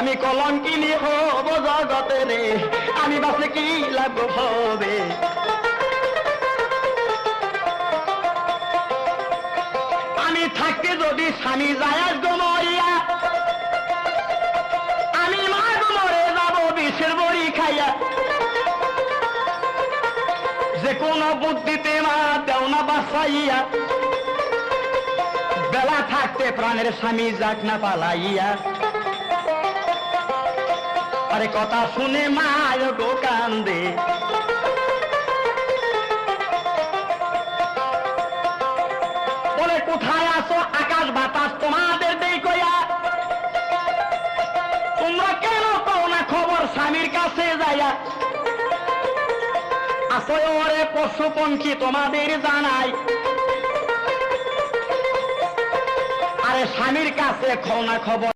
আমি কলঙ্কিনী হব জগতে রে, আমি বাসে কি লাভ হবে। আমি থাকতে যদি স্বামী যায় গো মরিয়া, আমি মা গো মরে যাবো বিষের বড়ি খাইয়া। যে কোনো বুদ্ধিতে মা দেও না বাসাইয়া, বেলা থাকতে প্রাণের স্বামী যাক না পালাইয়া। আরে কথা শুনে মায় গো কান্দে, বলে কোথায় আসো আকাশ বাতাস তোমাদের দেই কইয়া, তোমরা কেন পাও না খবর স্বামীর কাছে যাইয়া। আসো ওরে পশু পঙ্খী তোমাদের জানাই, আরে স্বামীর কাছে খো না খবর।